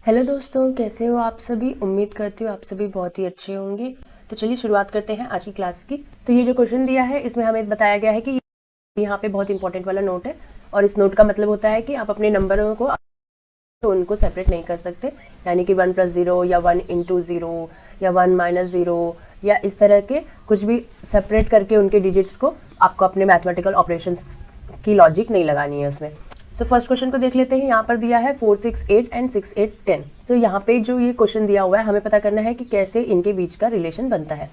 Hello दोस्तों, कैसे हो आप सभी। उम्मीद करती हूँ आप सभी बहुत ही अच्छे होंगे। तो चलिए शुरुआत करते हैं आज की क्लास की। तो ये जो क्वेश्चन दिया है इसमें हमें बताया गया है कि यहाँ पे बहुत इंपॉर्टेंट वाला नोट है और इस नोट का मतलब होता है कि आप अपने नंबरों को तो उनको सेपरेट नहीं कर सकते, यानी कि 1 + 0 या 1 × 0 या 1 - 0 या इस तरह के कुछ भी सेपरेट करके उनके डिजिट्स को आपको अपने मैथमेटिकल ऑपरेशंस की लॉजिक नहीं लगानी है उसमें। सो फर्स्ट क्वेश्चन को देख लेते हैं। यहाँ पर दिया है 4, 6, 8 एंड 6, 8, 10। तो यहाँ पे जो ये क्वेश्चन दिया हुआ है हमें पता करना है कि कैसे इनके बीच का रिलेशन बनता है।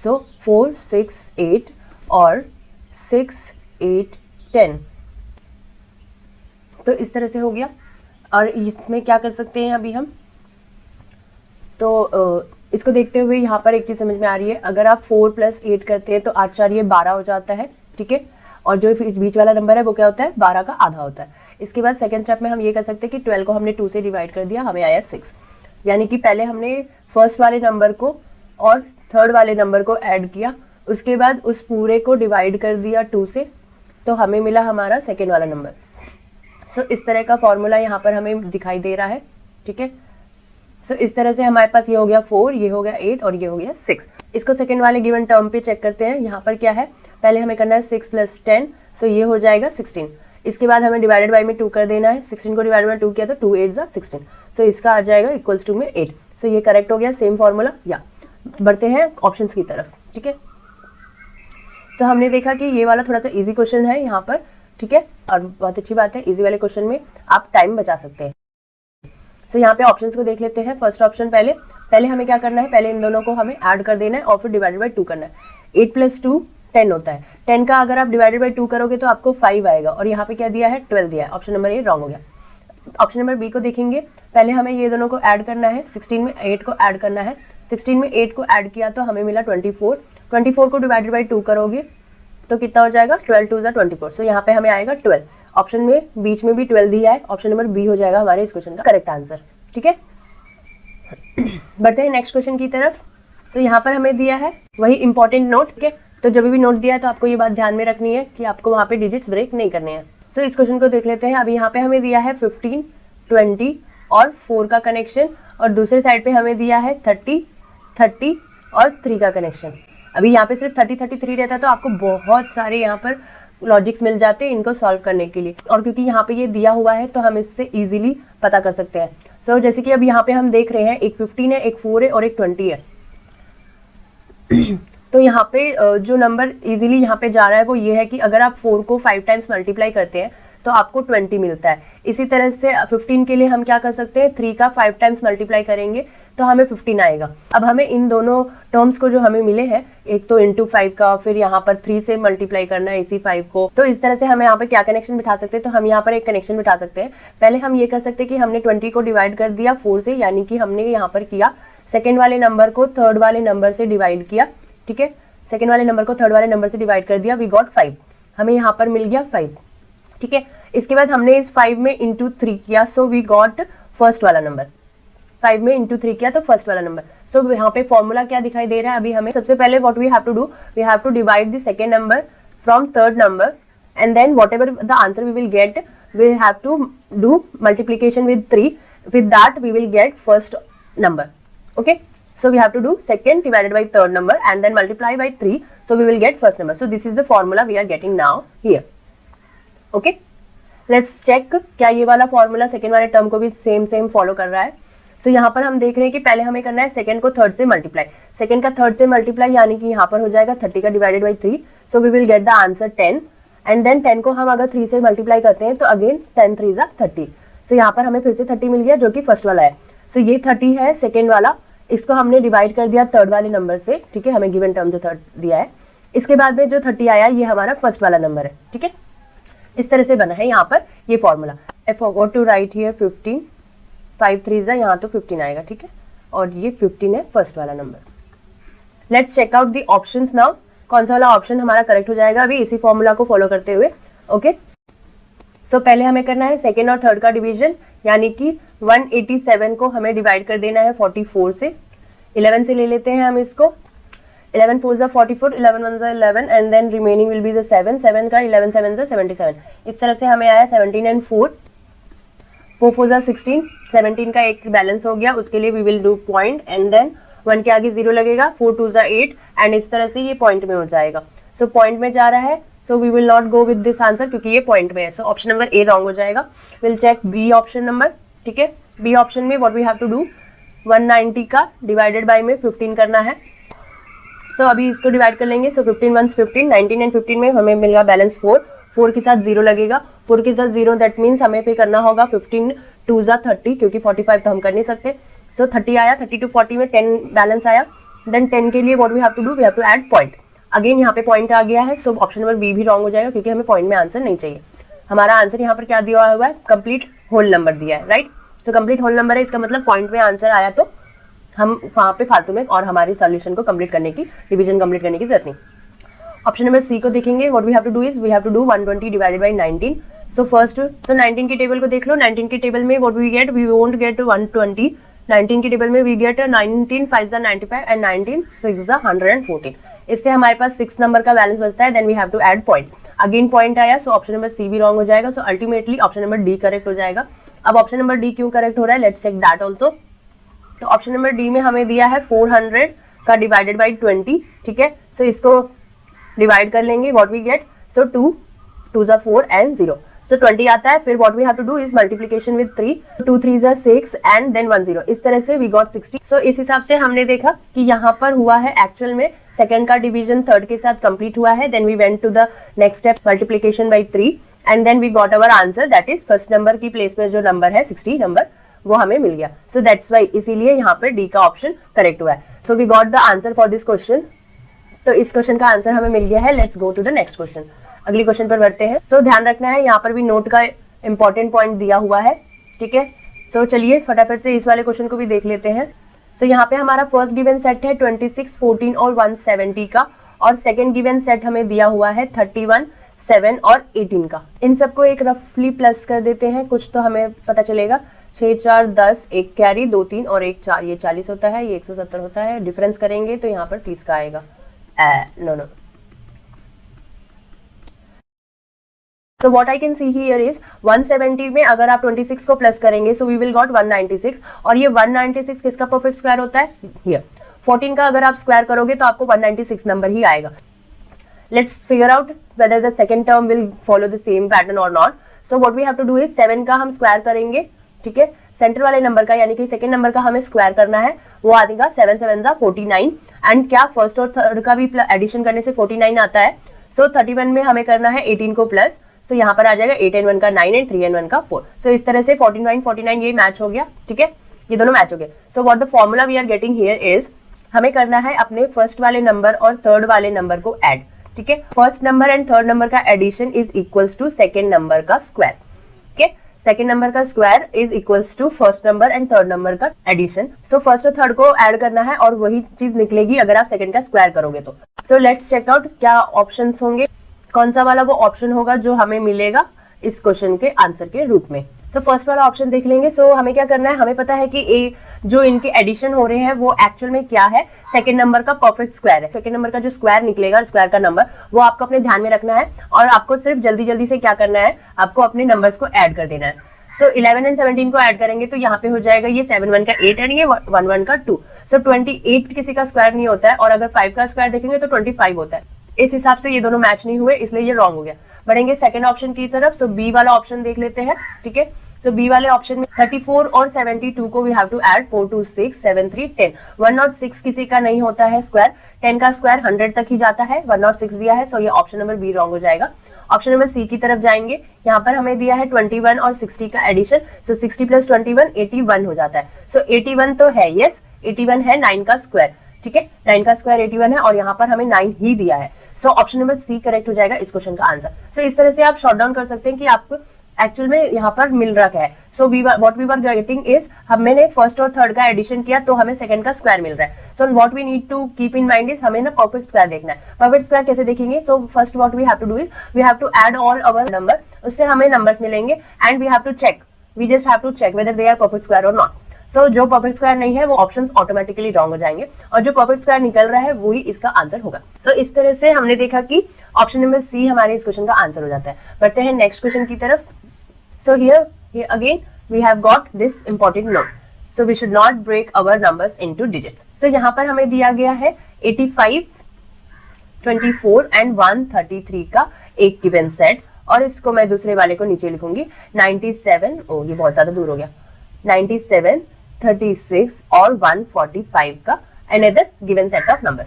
सो 4, 6, 8 और 6, 8, 10 तो इस तरह से हो गया। और इसमें क्या कर सकते हैं अभी हम, तो इसको देखते हुए यहाँ पर एक चीज़ समझ में आ रही है। अगर आप 4 + 8 करते हैं तो 8 × 4 ये 12 हो जाता है, ठीक है। और जो बीच वाला नंबर है वो क्या होता है, 12 का आधा होता है। इसके बाद सेकंड स्टेप में हम ये कर सकते हैं कि 12 को हमने 2 से डिवाइड कर दिया, हमें आया 6। यानी कि पहले हमने फर्स्ट वाले नंबर को और थर्ड वाले नंबर को ऐड किया, उसके बाद उस पूरे को डिवाइड कर दिया 2 से, तो हमें मिला हमारा सेकेंड वाला नंबर। सो इस तरह का फॉर्मूला यहाँ पर हमें दिखाई दे रहा है, ठीक है। सो इस तरह से हमारे पास ये हो गया 4, ये हो गया 8 और ये हो गया 6। इसको सेकेंड वाले गिवन टर्म पे चेक करते हैं। यहाँ पर क्या है, पहले हमें करना है 6 + 10, सो ये हो जाएगा 16। इसके बाद हमें डिवाइडेड बाई में 2 कर देना है। 16 को डिवाइड बाई 2 किया तो 2 8 = 16, सो इसका आ जाएगा इक्वल्स टू में 8। सो ये करेक्ट हो गया, सेम फॉर्मूला। या बढ़ते हैं ऑप्शंस की तरफ, ठीक है। सो हमने देखा कि ये वाला थोड़ा सा इजी क्वेश्चन है यहाँ पर, ठीक है। और बहुत अच्छी बात है, इजी वाले क्वेश्चन में आप टाइम बचा सकते हैं। सो यहाँ पे ऑप्शंस को देख लेते हैं। फर्स्ट ऑप्शन पहले हमें क्या करना है, पहले इन दोनों को हमें ऐड कर देना है और फिर डिवाइडेड बाई 2 करना है। 8 + 2 10 होता है। 10 का अगर आप डिवाइडेड बाई 2 करोगे तो आपको 5 आएगा, और यहाँ पे क्या दिया है, 12 दिया है। ऑप्शन नंबर ए रॉन्ग हो गया। ऑप्शन नंबर बी को देखेंगे। पहले हमें ये दोनों को ऐड करना है, 16 में 8 को ऐड करना है। 16 में 8 को ऐड किया तो हमें मिला 24। 24 को डिवाइडेड बाई 2 करोगे तो कितना हो जाएगा, 12 × 2 = 24। सो यहाँ पे हमें आएगा 12। ऑप्शन में बीच में भी 12 दिया है, ऑप्शन नंबर बी हो जाएगा हमारे इस क्वेश्चन का करेक्ट आंसर, ठीक है। बढ़ते हैं नेक्स्ट क्वेश्चन की तरफ। तो यहाँ पर हमें दिया है वही इंपॉर्टेंट नोट, ठीक है। तो जब भी नोट दिया है तो आपको ये बात ध्यान में रखनी है कि आपको वहाँ पे डिजिट्स ब्रेक नहीं करने हैं। तो इस क्वेश्चन को देख लेते हैं। अभी यहाँ पे हमें दिया है 15, 20 और 4 का कनेक्शन, और दूसरे साइड पे हमें दिया है 30, 30 और 3 का कनेक्शन। अभी यहाँ पे सिर्फ 30, 33 रहता तो आपको बहुत सारे यहाँ पर लॉजिक्स मिल जाते हैं इनको सॉल्व करने के लिए, और क्योंकि यहाँ पे ये दिया हुआ है तो हम इससे इजीली पता कर सकते हैं। सो जैसे कि अब यहाँ पे हम देख रहे हैं एक 15 है, एक 4 है और एक 20 है। तो यहाँ पे जो नंबर इजीली यहाँ पे जा रहा है वो ये है कि अगर आप 4 को 5 टाइम्स मल्टीप्लाई करते हैं तो आपको 20 मिलता है। इसी तरह से 15 के लिए हम क्या कर सकते हैं, 3 का 5 टाइम्स मल्टीप्लाई करेंगे तो हमें 15 आएगा। अब हमें इन दोनों टर्म्स को जो हमें मिले हैं, एक तो इंटू 5 का, फिर यहाँ पर 3 से मल्टीप्लाई करना है इसी 5 को, तो इस तरह से हमें यहाँ पर क्या कनेक्शन बिठा सकते हैं, तो हम यहाँ पर एक कनेक्शन बिठा सकते हैं। पहले हम ये कर सकते हैं कि हमने 20 को डिवाइड कर दिया 4 से, यानी कि हमने यहाँ पर किया सेकेंड वाले नंबर को थर्ड वाले नंबर से डिवाइड किया, ठीक है। सेकेंड वाले नंबर को थर्ड वाले नंबर से डिवाइड कर दिया, वी गॉट 5। हमें यहाँ पर मिल गया 5, ठीक है। इसके बाद हमने इस 5 में इंटू 3 किया, सो वी गॉट फर्स्ट वाला नंबर। 5 में इंटू 3 किया तो फर्स्ट वाला नंबर। सो यहाँ पे फॉर्मूला क्या दिखाई दे रहा है, अभी हमें सबसे पहले what we have to do, we have to divide the second number from third number, and then whatever the answer we will get, we have to do multiplication with 3, with that we will get first number, okay. So we have to do second divided by third number and then multiply by 3. So we will get first number. So this is the formula we are getting now here. Okay. Let's check क्या ये वाला formula second वाले term को भी same follow कर रहा है। So यहाँ पर हम देख रहे हैं कि पहले हमें करना है सेकेंड को थर्ड से मल्टीप्लाई। सेकेंड का थर्ड से मल्टीप्लाई यानी कि यहाँ पर हो जाएगा 30 का divided by 3. So we will get the answer 10. And then 10 को हम अगर 3 से मल्टीप्लाई करते हैं तो अगेन 10 3 = 30. So यहाँ पर हमें फिर से 30 मिल गया जो कि फर्स्ट वाला है। So ये 30 है सेकेंड वाला, इसको हमने डिवाइड कर दिया थर्ड वाले नंबर से, ठीक है। हमें गिवन टर्म जो थर्ड दिया है, इसके बाद में जो 30 आया ये हमारा फर्स्ट वाला नंबर है, ठीक है। इस तरह से बना है यहाँ पर ये formula. I forgot to write here 15, 5 3 ज़ा यहाँ तो 15 आएगा, ठीक है। और ये 15 है फर्स्ट वाला number. Let's check out the options now. कौन सा वाला ऑप्शन हमारा करेक्ट हो जाएगा अभी इसी फॉर्मूला को फॉलो करते हुए, ओके। सो पहले हमें करना है सेकेंड और थर्ड का डिवीजन, यानी कि 187 को हमें डिवाइड कर देना है 44 से। 11 से ले लेते हैं हम इसको। 11 4 ज़ा 44, 11 1 ज़ा 11 and then remaining will be the 7 का 11 7 ज़ा 77। इस तरह से हमें आया 17 and 4 4 4 16, 17 का एक बैलेंस हो गया, उसके लिए we will do point and then 1 के आगे 0 लगेगा, 4 2 8 एंड इस तरह से ये पॉइंट में हो जाएगा। सो पॉइंट में जा रहा है, so we will not go with this answer क्योंकि ये पॉइंट में है। So option number A wrong हो जाएगा। Will check B option number, ठीक है। बी ऑप्शन में what we have to do, 190 का डिवाइडेड बाय में 15 करना है। सो अभी इसको डिवाइड कर लेंगे। सो 15 1 15, 19 एंड 15 में हमें मिलेगा बैलेंस 4, 4 के साथ 0 लगेगा, 4 के साथ 0 दैट मीन्स हमें पे करना होगा 15 2 30 क्योंकि 45 तो हम कर नहीं सकते। सो 30 आया, 30 to 40 में 10 बैलेंस आया, देन 10 के लिए what we have to do, we have to add point. Again यहाँ पे पॉइंट आ गया है, सो ऑप्शन नंबर बी भी रॉन्ग हो जाएगा क्योंकि हमें पॉइंट में आंसर नहीं चाहिए। हमारा आंसर यहाँ पर क्या दिया हुआ है, कंप्लीट होल नंबर दिया है, right. So complete whole number है, इसका मतलब पॉइंट में आंसर आया तो हम वहाँ पे फालतू में और हमारी सॉल्यूशन को कंप्लीट करने की, डिवीजन कंप्लीट करने की जरूरत नहीं। ऑप्शन नंबर सी को देखेंगे, what we have to do is we have to do 120 divided by 19। So first 19 की टेबल को देख लो, 19 की टेबल में what we get, we won't get 120, 19 की टेबल में वी गेट 19 5 95 एंड 19 6 114। इससे हमारे पास 6 नंबर का बैलेंस बचता है, then we have to add point. Again point आया, सो ऑप्शन नंबर सी भी रॉन्ग हो जाएगा। So ultimately option number D correct हो जाएगा। अब ऑप्शन नंबर डी क्यों करेक्ट हो रहा है, लेट्स चेक दैट ऑल्सो। तो ऑप्शन नंबर डी में हमें दिया है 400 का डिवाइडेड बाई 20, ठीक है। सो इसको डिवाइड कर लेंगे, what we get, so 2 2 4 and 0, so 20 आता है। फिर what we have to do is multiplication with 3, 2 3 6 and then 1 0, इस तरह से वी गॉट 60। सो इस हिसाब से हमने देखा कि यहाँ पर हुआ है एक्चुअल में सेकंड का डिवीजन थर्ड के साथ कंप्लीट हुआ है, then we went to the next step multiplication by 3 and then we got our answer, that is first number की प्लेस में जो नंबर है 60 नंबर वो हमें मिल गया। सो दैट्स वाई, इसीलिए यहाँ पर डी का ऑप्शन करेक्ट हुआ है। So we got the answer for this question. तो इस क्वेश्चन का आंसर हमें मिल गया है। Let's go to the next question, अगली क्वेश्चन पर बढ़ते हैं। सो ध्यान रखना है, यहाँ पर भी नोट का इंपॉर्टेंट पॉइंट दिया हुआ है, ठीक है। सो चलिए फटाफट से इस वाले क्वेश्चन को भी देख लेते हैं। सो यहाँ पे हमारा फर्स्ट गिवन सेट है 26 14 और 170 का, और सेकंड गिवन सेट हमें दिया हुआ है 31 7 और 18 का। इन सबको एक रफली प्लस कर देते हैं, कुछ तो हमें पता चलेगा। 6 4 10, एक कैरी 2 3 और एक 4, ये 40 होता है, ये 170 होता है। डिफरेंस करेंगे तो यहाँ पर 30 का आएगा। No So what I can see here is 170 में अगर आप 26 को प्लस करेंगे so we will got 196, और ये 196 किसका परफेक्ट स्क्वायर होता है, here 14 का अगर आप स्क्वायर करोगे तो आपको 196 नंबर ही आएगा। Let's figure out whether the second term will follow the same pattern or not. So what we have to do is 7 का हम स्क्वायर करेंगे, ठीक है। सेंटर वाले नंबर का यानी कि सेकंड नंबर का हमें स्क्वायर करना है, वो आ जाएगा 7 7 49 एंड क्या फर्स्ट और थर्ड का भी एडिशन करने से 49 आता है। सो 31 में हमें करना है 18 को प्लस, तो यहाँ पर आ जाएगा 8 and 1 का 9 एंड 3 and 1 का 4। सो इस तरह से 49 49 ये मैच हो गया, ठीक है, ये दोनों मैच हो गए। So what the formula we are getting here is, हमें करना है अपने फर्स्ट वाले नंबर और थर्ड वाले नंबर को ऐड, ठीक है। First number and third number का addition is equals to second number का स्क्वायर, ठीक है। सेकेंड नंबर का square is equals to first number and third number का एडिशन। सो फर्स्ट और थर्ड को ऐड करना है और वही चीज निकलेगी अगर आप सेकेंड का स्क्वायर करोगे तो। सो लेट्स चेक आउट क्या ऑप्शंस होंगे, कौन सा वाला वो ऑप्शन होगा जो हमें मिलेगा इस क्वेश्चन के आंसर के रूप में। सो फर्स्ट वाला ऑप्शन देख लेंगे। सो हमें क्या करना है, हमें पता है कि ए जो इनके एडिशन हो रहे हैं वो एक्चुअल में क्या है, सेकंड नंबर का परफेक्ट स्क्वायर है। सेकंड नंबर का जो स्क्वायर निकलेगा, स्क्वायर का नंबर, वो आपको अपने ध्यान में रखना है और आपको सिर्फ जल्दी जल्दी से क्या करना है, आपको अपने नंबर्स को ऐड कर देना है। सो 11 एंड 17 को ऐड करेंगे तो यहाँ पे हो जाएगा ये 7 1 का 8 एंड ये 1 1 का 2। सो 28 किसी का स्क्वायर नहीं होता है, और अगर 5 का स्क्वायर देखेंगे तो 25 होता है। इस हिसाब से ये दोनों मैच नहीं हुए, इसलिए ये रॉन्ग हो गया। बढ़ेंगे सेकंड ऑप्शन की तरफ। सो बी वाला ऑप्शन देख लेते हैं, ठीक है। सो बी वाले ऑप्शन में 34 और 72 को वी हैव टू ऐड, 4 2 6 7 3 10। 106 किसी का नहीं होता है स्क्वायर, 10 का स्क्वायर 100 तक ही जाता है, 106 दिया है। सो ये ऑप्शन नंबर बी रॉन्ग हो जाएगा। ऑप्शन नंबर सी की तरफ जाएंगे, यहाँ पर हमें दिया है 21 और 60 का एडिशन। सो 60 प्लस 21 81 हो जाता है। सो 81 तो है, यस 81 है 9 का स्क्वायर, ठीक है, 9 का स्क्वायर 81 है और यहाँ पर हमें 9 ही दिया है। So option number C correct हो जाएगा इस क्वेश्चन का आंसर। सो इस तरह से आप शॉर्ट डाउन कर सकते हैं कि आपको एक्चुअल में यहाँ पर मिल रहा क्या है। So what we were getting is, हमने फर्स्ट और थर्ड का एडिशन किया तो हमें सेकंड का स्क्वायर मिल रहा है। So what we need to keep in mind is, हमें ना परफेक्ट स्क्वायर देखना है। परफेक्ट स्क्वायर कैसे देखेंगे, तो first what we have to do is we have to add all our number, उससे हमें नंबर्स मिलेंगे and we have to check, we just have to check whether they are perfect square और not. So जो perfect square नहीं है वो options automatically wrong हो जाएंगे और जो परफेक्ट स्क्वायर निकल रहा है वही इसका आंसर होगा। सो इस तरह से हमने देखा कि ऑप्शन नंबर सी हमारे इस क्वेश्चन का आंसर हो जाता है। बढ़ते हैं नेक्स्ट क्वेश्चन की तरफ। So here again we have got this important note. So we should not break our numbers into digits. So यहाँ पर हमें दिया गया है 85, 24 एंड 133 का एक गिवन सेट, और इसको मैं दूसरे वाले को नीचे लिखूंगी 97, ओ ये बहुत ज्यादा दूर हो गया, 97, 36 और 145 का another given set of number.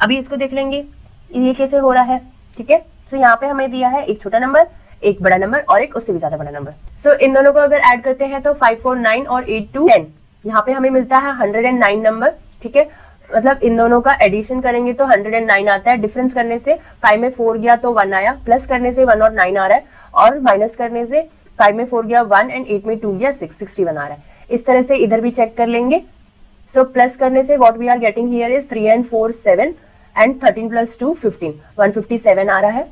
अभी इसको देख लेंगे ये कैसे हो रहा है, ठीक है। तो यहाँ पे हमें दिया है एक छोटा नंबर, एक बड़ा नंबर और एक उससे भी ज्यादा बड़ा नंबर। सो इन दोनों को अगर ऐड करते हैं तो 5, 4, 9 और 8, 2, 10, यहाँ पे हमें मिलता है 109 नंबर, ठीक है। मतलब इन दोनों का एडिशन करेंगे तो 109 आता है। डिफरेंस करने से 5 में 4 गया तो 1 आया, प्लस करने से 1 और 9 आ रहा है, और माइनस करने से 5 में 4 गया 1 एंड 8 में 2 गया 6, 61 आ रहा है। इस तरह से इधर भी चेक कर लेंगे। सो प्लस करने से what we are getting here is 3 and 4 7 and 13 + 2 15, 157 आ रहा है।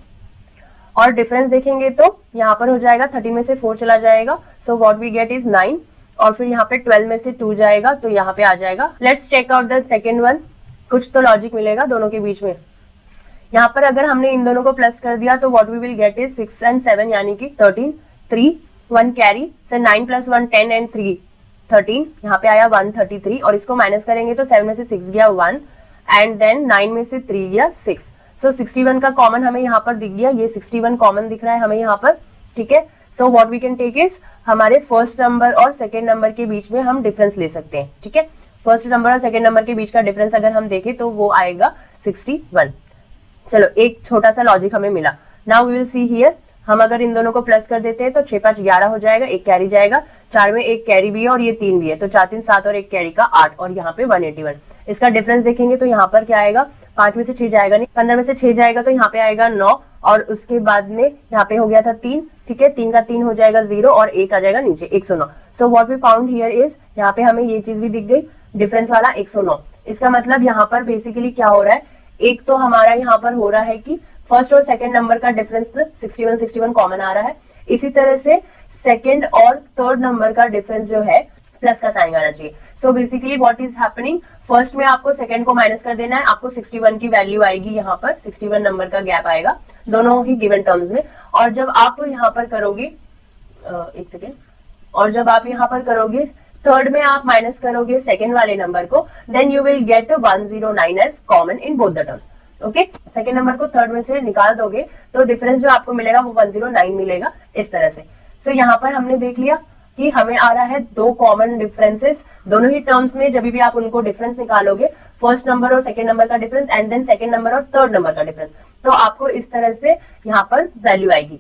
और डिफरेंस देखेंगे तो यहाँ पर हो जाएगा 13 में से 4 चला जाएगा, so what we get is 9, और फिर यहाँ पे 12 में से 2 जाएगा तो यहाँ पे आ जाएगा। Let's check out the second one, कुछ तो लॉजिक मिलेगा दोनों के बीच में। यहाँ पर अगर हमने इन दोनों को प्लस कर दिया तो what we will get is 6 and 7 यानी कि 13, 3, 1 कैरी, सो 9 + 1 10 एंड 3 13, यहाँ पे आया 133, और इसको माइनस करेंगे तो 7 में से 6 गया 1 एंड देन 9 में से 3 गया 6, सो 61 का कॉमन हमें यहाँ पर दिख गया, ये 61 कॉमन दिख रहा है हमें यहाँ पर, ठीक है। So what we can take is हमारे फर्स्ट नंबर और सेकेंड नंबर के बीच में हम डिफरेंस ले सकते हैं, ठीक है। फर्स्ट नंबर और सेकेंड नंबर के बीच का डिफरेंस अगर हम देखें तो वो आएगा 61। चलो एक छोटा सा लॉजिक हमें मिला। Now we will see here, हम अगर इन दोनों को प्लस कर देते हैं तो 6 5 11 हो जाएगा, एक कैरी जाएगा, 4 में एक कैरी भी है और ये 3 भी है, तो 4 3 7 और एक कैरी का 8, और यहाँ पे 181। इसका डिफरेंस देखेंगे तो यहाँ पर क्या आएगा, 5 में से 6 जाएगा नहीं, 15 में से 6 जाएगा तो यहाँ पे आएगा 9, और उसके बाद में यहाँ पे हो गया था 3, ठीक है, 3 का 3 हो जाएगा 0 और 1 आ जाएगा नीचे 109। So what we found here is, यहाँ पे हमें ये चीज भी दिख गई, डिफरेंस वाला 109। इसका मतलब यहाँ पर बेसिकली क्या हो रहा है, एक तो हमारा यहाँ पर हो रहा है कि फर्स्ट और सेकंड नंबर का डिफरेंस 61 कॉमन आ रहा है, इसी तरह से सेकंड और थर्ड नंबर का डिफरेंस जो है प्लस का साइन आना चाहिए। So basically what is happening, first में आपको सेकंड को माइनस कर देना है, आपको 61 की वैल्यू आएगी, यहाँ पर 61 नंबर का गैप आएगा दोनों ही गिवन टर्म्स में। और जब आप यहाँ पर करोगे एक सेकेंड, और जब आप यहाँ पर करोगे थर्ड में आप माइनस करोगे सेकंड वाले नंबर को, then you will get 109 as common in both the terms, okay. Second number को थर्ड में से निकाल दोगे तो डिफरेंस जो आपको मिलेगा वो 109 मिलेगा, इस तरह से। सो यहाँ पर हमने देख लिया कि हमें आ रहा है दो कॉमन डिफरेंसेस दोनों ही टर्म्स में। जब भी आप उनको डिफरेंस निकालोगे, फर्स्ट नंबर और सेकंड नंबर का difference and then second number और थर्ड नंबर का डिफरेंस, तो आपको इस तरह से यहाँ पर वैल्यू आएगी।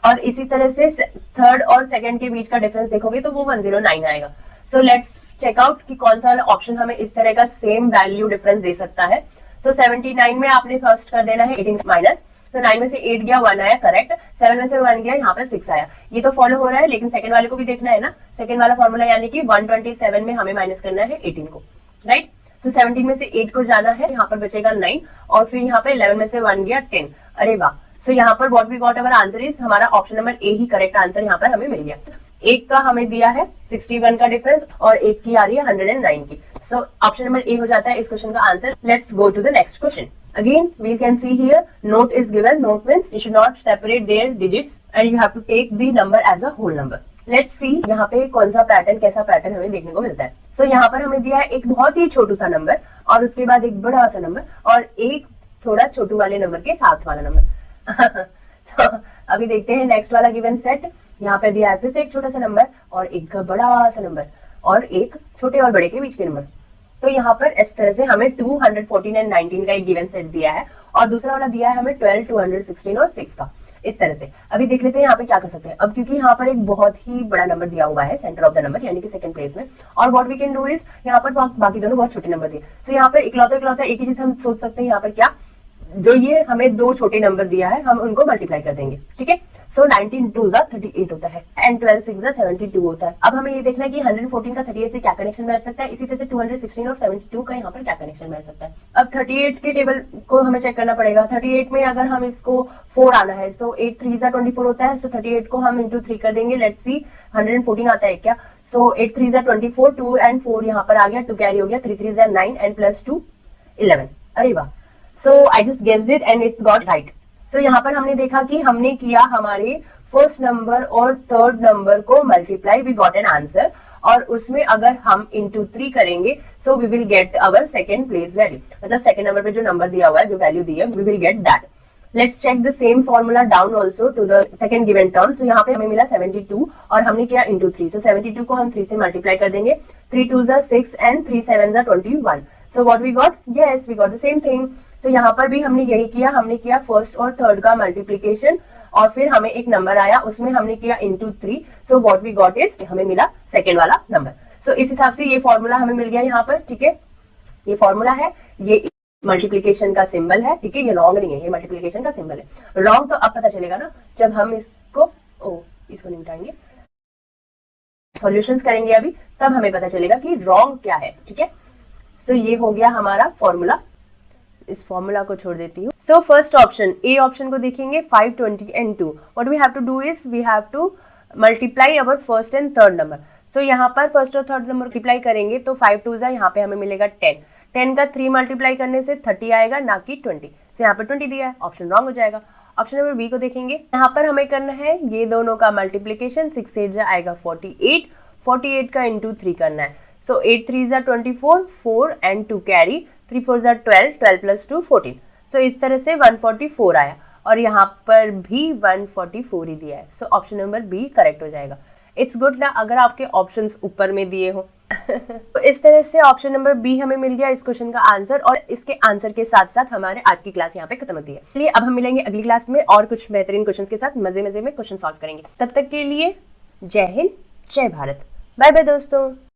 और इसी तरह से थर्ड और सेकंड के बीच का डिफरेंस देखोगे तो वो 109 आएगा। सो लेट्स चेक आउट कि कौन सा वाला ऑप्शन हमें इस तरह का सेम वैल्यू डिफरेंस दे सकता है। सो 79 में आपने फर्स्ट कर देना है 18 माइनस, तो 9 में से 8 गया 1 आया, करेक्ट। 7 में से 1 गया, यहाँ पे 6 आया। ये तो फॉलो हो रहा है, लेकिन सेकंड वाले को भी देखना है ना। सेकंड वाला फॉर्मूला यानी कि 127 में हमें माइनस करना है 18 को, राइट। सो 17 में से 8 को जाना है, यहाँ पर बचेगा 9, और फिर यहाँ पे 11 में से 1 गया 10। अरे वाह। सो यहाँ पर what we got our answer is, हमारा ऑप्शन नंबर ए ही करेक्ट आंसर यहाँ पर हमें मिल गया। एक का हमें दिया है 61 का डिफरेंस और एक की आ रही है 109 की। सो ऑप्शन नंबर ए हो जाता है इस क्वेश्चन का answer. Let's go to the next question. Again, we can see here note is given. Note means you should not separate their digits and you have to take the number as a whole number. Let's see यहाँ पे कौन सा pattern, कैसा pattern हमें देखने को मिलता है। So यहाँ पर हमें दिया है एक बहुत ही छोटू सा नंबर और उसके बाद एक बड़ा सा नंबर और एक थोड़ा छोटू वाले नंबर के साथ वाला नंबर। तो अभी देखते हैं नेक्स्ट वाला गिवन सेट। यहाँ पे दिया है फिर से एक छोटा सा नंबर और एक बड़ा सा नंबर और एक छोटे और बड़े के बीच के नंबर। तो यहाँ पर इस तरह से हमें 2, 114 एंड 19 का एक गिवन सेट दिया है और दूसरा वाला दिया है हमें 12, 216 और 6 का। इस तरह से अभी देख लेते हैं यहाँ पे क्या कर सकते हैं। अब क्योंकि यहाँ पर एक बहुत ही बड़ा नंबर दिया हुआ है सेंटर ऑफ द नंबर यानी कि सेकंड प्लेस में, और what we can do is यहाँ पर बाकी दोनों बहुत छोटे नंबर दिए। सो यहाँ पर इकलौता एक ही चीज हम सोच सकते हैं, यहाँ पर क्या, जो ये हमें दो छोटे नंबर दिया है हम उनको मल्टीप्लाई कर देंगे, ठीक है। सो 19 2 38 होता है एंड 12 6 72 होता है। अब हमें ये देखना है कि 114 का 38 से क्या कनेक्शन बैठ सकता है, इसी तरह से 216 और 72 का यहाँ पर क्या कनेक्शन बैठ सकता है। अब 38 के टेबल को हमें चेक करना पड़ेगा। 38 में अगर हम इसको 4 आना है, सो 8 3 24 होता है। सो 38 को हम इंटू 3 कर देंगे। लेट्स सी 114 आता है क्या। सो 8 3 24, 2 एंड 4 यहाँ पर आ गया, 2 कैरी हो गया, 3 3 9 एंड प्लस 2 11। अरे वाह। So I just guessed it and it's got right. So यहाँ पर हमने देखा कि हमने किया हमारे फर्स्ट नंबर और थर्ड नंबर को multiply, we got an answer, और उसमें अगर हम इंटू 3 करेंगे so we will get our second place value, मतलब सेकेंड नंबर पे जो नंबर दिया हुआ है, जो वैल्यू दी है, we will get that. Let's check the same formula down also to the second given term. तो यहाँ पे हमें मिला 72 और हमने किया इंटू 3, सो 72 को हम 3 से मल्टीप्लाई कर देंगे, 3 2 6 and 3 7 21। So what we got, yes we got the same thing. So यहाँ पर भी हमने यही किया, हमने किया फर्स्ट और थर्ड का मल्टीप्लीकेशन और फिर हमें एक नंबर आया, उसमें हमने किया into 3, so what we got is, हमें मिला सेकेंड वाला नंबर। सो इस हिसाब से ये फॉर्मूला हमें मिल गया यहाँ पर, ठीक है, ये फॉर्मूला है, ये मल्टीप्लीकेशन का सिंबल है, ठीक है, ये रॉन्ग नहीं है, ये मल्टीप्लीकेशन का सिंबल है। रॉन्ग तो अब पता चलेगा ना जब हम इसको इसको निपटाएंगे, सॉल्यूशंस करेंगे अभी, तब हमें पता चलेगा कि रॉन्ग क्या है, ठीक है। सो ये हो गया हमारा फॉर्मूला, इस फॉर्मूला को छोड़ देती हूँ। So first option, A option को देखेंगे, 5 20 and 2, what we have to do is we have to multiply our first and third number. So यहाँ पर फर्स्ट और थर्ड नंबर मल्टीप्लाई करेंगे तो 5 2 यहाँ पे हमें मिलेगा 10, 10 का 3 मल्टीप्लाई करने से 30 आएगा, ना कि 20। सो यहाँ पर 20 दिया है, ऑप्शन रॉन्ग हो जाएगा। ऑप्शन नंबर बी को देखेंगे, यहाँ पर हमें करना है ये दोनों का मल्टीप्लीकेशन, 6 8 आएगा 48, 48 का इंटू 3 करना है। सो 8 3 24, 4 एंड 2 कैरी, 3 4 12, 12 प्लस 2 14। सो इस तरह से 144 आया और यहाँ पर भी 144 ही दिया है। So option number B correct हो जाएगा। इट्स गुड ना अगर आपके ऑप्शंस ऊपर में दिए हो। तो इस तरह से ऑप्शन नंबर बी हमें मिल गया इस क्वेश्चन का आंसर, और इसके आंसर के साथ साथ हमारे आज की क्लास यहाँ पे खत्म होती है। चलिए अब हम मिलेंगे अगली क्लास में और कुछ बेहतरीन क्वेश्चंस के साथ, मजे मजे में क्वेश्चन सॉल्व करेंगे। तब तक के लिए जय हिंद, जय भारत, बाय बाय दोस्तों।